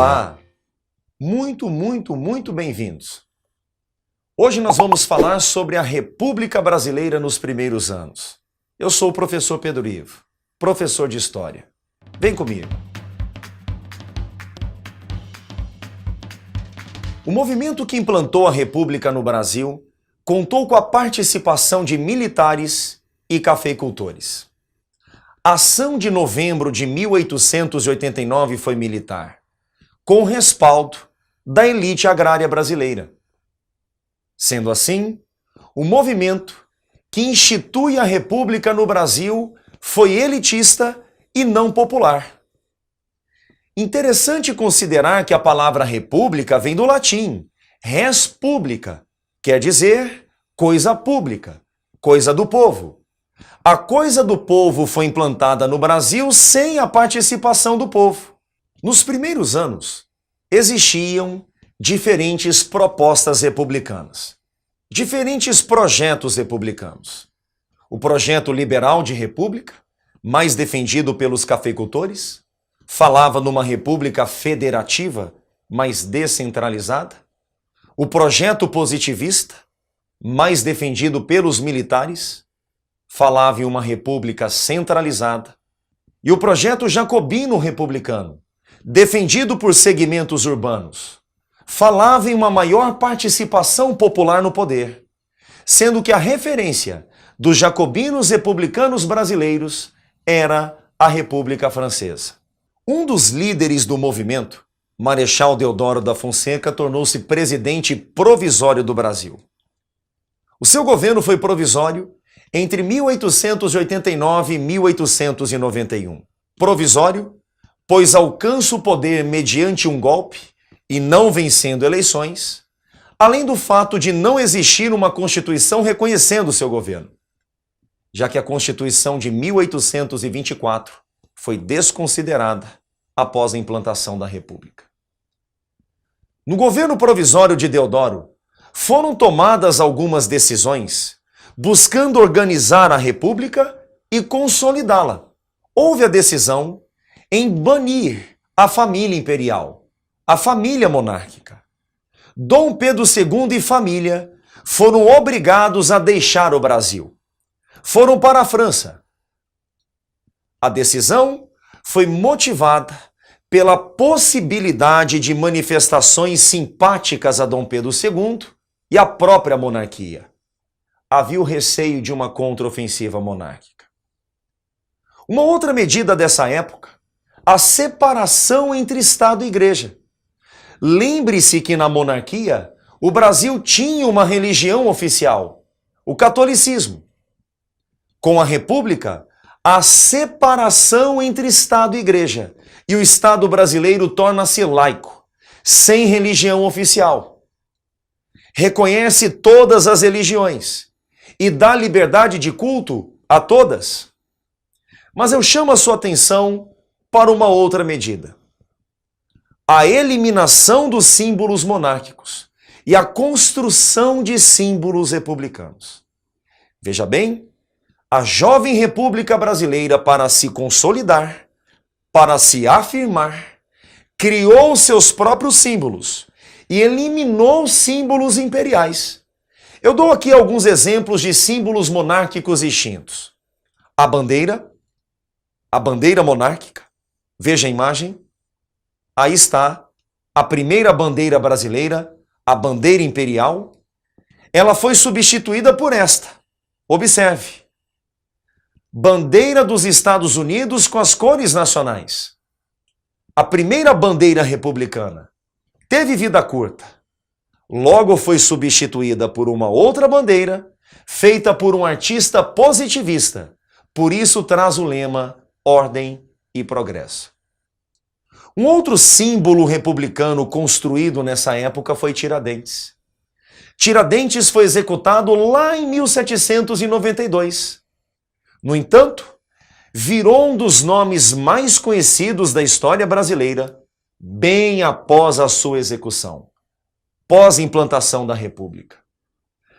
Olá! Muito bem-vindos! Hoje nós vamos falar sobre a República Brasileira nos primeiros anos. Eu sou o professor Pedro Ivo, professor de História. Vem comigo! O movimento que implantou a República no Brasil contou com a participação de militares e cafeicultores. A ação de novembro de 1889 foi militar, com respaldo da elite agrária brasileira. Sendo assim, o movimento que institui a República no Brasil foi elitista e não popular. Interessante considerar que a palavra república vem do latim, res publica, quer dizer coisa pública, coisa do povo. A coisa do povo foi implantada no Brasil sem a participação do povo. Nos primeiros anos, existiam diferentes propostas republicanas, diferentes projetos republicanos. O projeto liberal de república, mais defendido pelos cafeicultores, falava numa república federativa, mais descentralizada. O projeto positivista, mais defendido pelos militares, falava em uma república centralizada. E o projeto jacobino republicano, defendido por segmentos urbanos, falava em uma maior participação popular no poder, sendo que a referência dos jacobinos republicanos brasileiros era a República Francesa. Um dos líderes do movimento, Marechal Deodoro da Fonseca, tornou-se presidente provisório do Brasil. O seu governo foi provisório entre 1889 e 1891. Provisório, pois alcança o poder mediante um golpe e não vencendo eleições, além do fato de não existir uma Constituição reconhecendo seu governo, já que a Constituição de 1824 foi desconsiderada após a implantação da República. No governo provisório de Deodoro, foram tomadas algumas decisões buscando organizar a República e consolidá-la. Houve a decisão em banir a família imperial, a família monárquica. Dom Pedro II e família foram obrigados a deixar o Brasil. Foram para a França. A decisão foi motivada pela possibilidade de manifestações simpáticas a Dom Pedro II e à própria monarquia. Havia o receio de uma contraofensiva monárquica. Uma outra medida dessa época, a separação entre Estado e Igreja. Lembre-se que na monarquia, o Brasil tinha uma religião oficial, o catolicismo. Com a República, a separação entre Estado e Igreja, e o Estado brasileiro torna-se laico, sem religião oficial. Reconhece todas as religiões e dá liberdade de culto a todas. Mas eu chamo a sua atenção para uma outra medida. A eliminação dos símbolos monárquicos e a construção de símbolos republicanos. Veja bem, a jovem República Brasileira, para se consolidar, para se afirmar, criou seus próprios símbolos e eliminou símbolos imperiais. Eu dou aqui alguns exemplos de símbolos monárquicos extintos. A bandeira monárquica, veja a imagem, aí está a primeira bandeira brasileira, a bandeira imperial, ela foi substituída por esta, observe, bandeira dos Estados Unidos com as cores nacionais. A primeira bandeira republicana teve vida curta. Logo foi substituída por uma outra bandeira, feita por um artista positivista. Por isso traz o lema Ordem e Progresso. Um outro símbolo republicano construído nessa época foi Tiradentes. Tiradentes foi executado lá em 1792. No entanto, virou um dos nomes mais conhecidos da história brasileira bem após a sua execução, pós-implantação da República.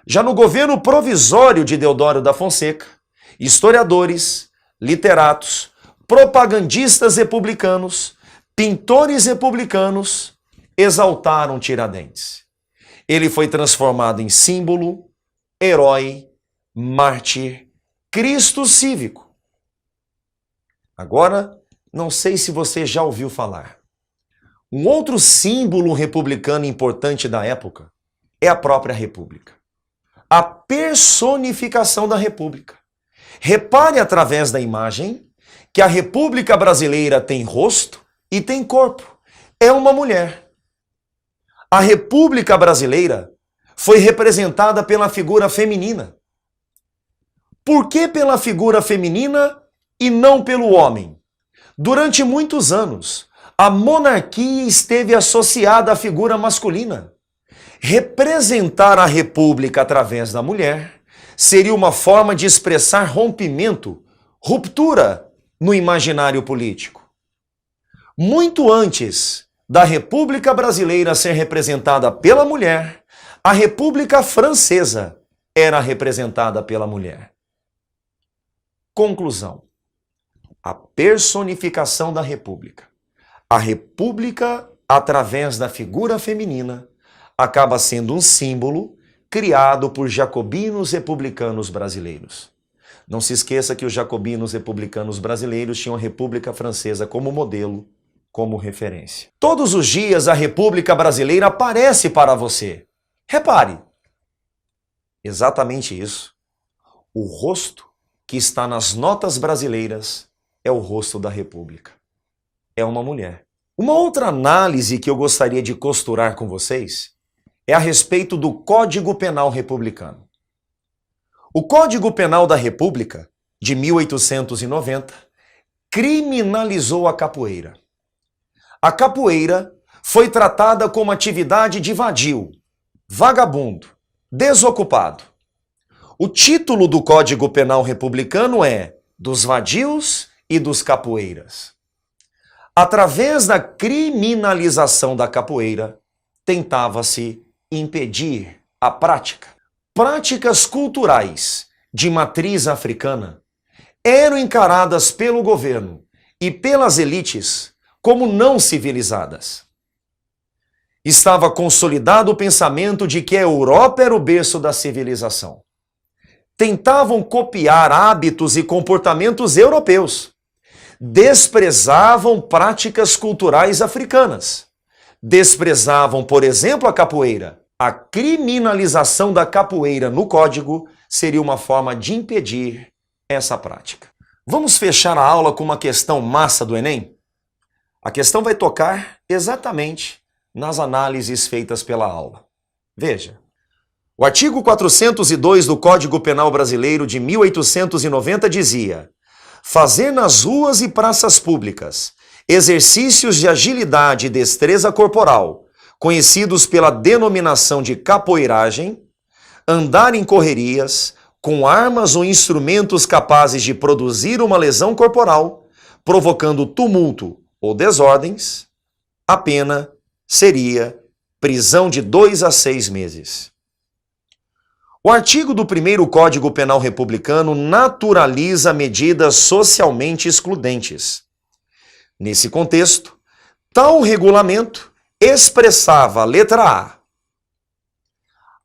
Já no governo provisório de Deodoro da Fonseca, historiadores, literatos, propagandistas republicanos Pintores republicanos exaltaram Tiradentes. Ele foi transformado em símbolo, herói, mártir, Cristo cívico. Agora, não sei se você já ouviu falar. Um outro símbolo republicano importante da época é a própria República. A personificação da República. Repare através da imagem que a República Brasileira tem rosto e tem corpo. É uma mulher. A República Brasileira foi representada pela figura feminina. Por que pela figura feminina e não pelo homem? Durante muitos anos, a monarquia esteve associada à figura masculina. Representar a República através da mulher seria uma forma de expressar rompimento, ruptura no imaginário político. Muito antes da República Brasileira ser representada pela mulher, a República Francesa era representada pela mulher. Conclusão: a personificação da República. A República, através da figura feminina, acaba sendo um símbolo criado por jacobinos republicanos brasileiros. Não se esqueça que os jacobinos republicanos brasileiros tinham a República Francesa como modelo, como referência. Todos os dias a República Brasileira aparece para você. Repare. Exatamente isso. O rosto que está nas notas brasileiras é o rosto da República. É uma mulher. Uma outra análise que eu gostaria de costurar com vocês é a respeito do Código Penal Republicano. O Código Penal da República, de 1890, criminalizou a capoeira. A capoeira foi tratada como atividade de vadio, vagabundo, desocupado. O título do Código Penal Republicano é Dos Vadios e dos Capoeiras. Através da criminalização da capoeira, tentava-se impedir a prática. Práticas culturais de matriz africana eram encaradas pelo governo e pelas elites como não civilizadas. Estava consolidado o pensamento de que a Europa era o berço da civilização. Tentavam copiar hábitos e comportamentos europeus. Desprezavam práticas culturais africanas. Desprezavam, por exemplo, a capoeira. A criminalização da capoeira no Código seria uma forma de impedir essa prática. Vamos fechar a aula com uma questão massa do Enem? A questão vai tocar exatamente nas análises feitas pela aula. Veja. O artigo 402 do Código Penal Brasileiro de 1890 dizia: fazer nas ruas e praças públicas exercícios de agilidade e destreza corporal, conhecidos pela denominação de capoeiragem, andar em correrias, com armas ou instrumentos capazes de produzir uma lesão corporal, provocando tumulto ou desordens, a pena seria prisão de 2 a 6 meses. O artigo do 1º Código Penal Republicano naturaliza medidas socialmente excludentes. Nesse contexto, tal regulamento expressava, letra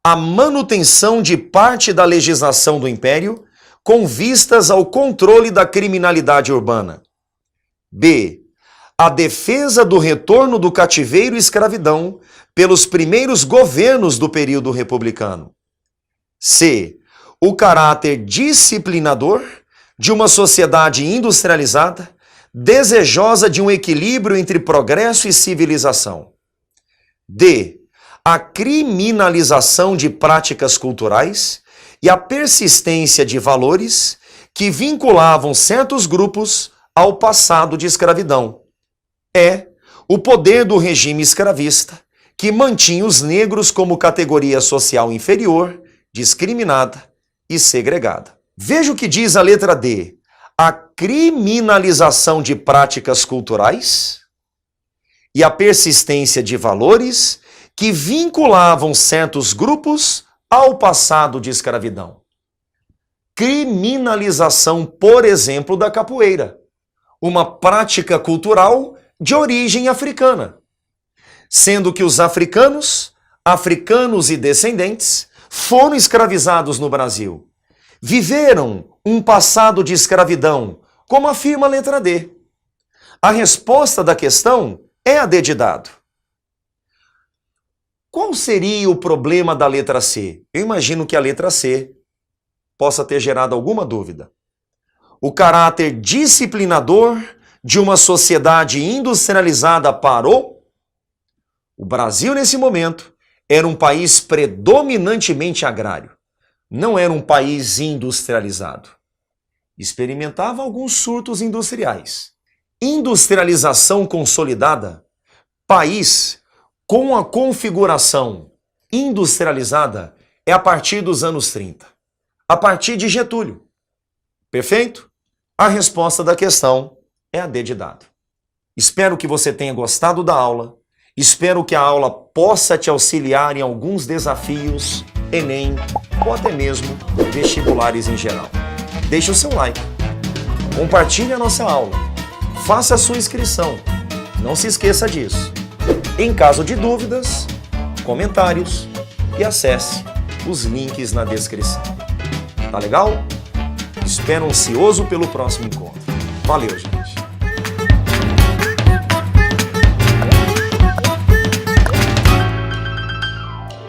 A manutenção de parte da legislação do Império com vistas ao controle da criminalidade urbana. B. A defesa do retorno do cativeiro e escravidão pelos primeiros governos do período republicano. C. O caráter disciplinador de uma sociedade industrializada, desejosa de um equilíbrio entre progresso e civilização. D. A criminalização de práticas culturais e a persistência de valores que vinculavam certos grupos ao passado de escravidão. E. O poder do regime escravista, que mantinha os negros como categoria social inferior, discriminada e segregada. Veja o que diz a letra D. A criminalização de práticas culturais e a persistência de valores que vinculavam certos grupos ao passado de escravidão. Criminalização, por exemplo, da capoeira, uma prática cultural de origem africana, sendo que os africanos e descendentes, foram escravizados no Brasil. Viveram um passado de escravidão, como afirma a letra D. A resposta da questão é a D de dado. Qual seria o problema da letra C? Eu imagino que a letra C possa ter gerado alguma dúvida. O caráter disciplinador de uma sociedade industrializada parou? O Brasil, nesse momento, era um país predominantemente agrário. Não era um país industrializado. Experimentava alguns surtos industriais. Industrialização consolidada, país com a configuração industrializada, é a partir dos anos 30. A partir de Getúlio. Perfeito? A resposta da questão é a D de dado. Espero que você tenha gostado da aula. Espero que a aula possa te auxiliar em alguns desafios, Enem ou até mesmo vestibulares em geral. Deixe o seu like, compartilhe a nossa aula, faça a sua inscrição, não se esqueça disso. Em caso de dúvidas, comentários e acesse os links na descrição. Tá legal? Espero ansioso pelo próximo encontro. Valeu, gente!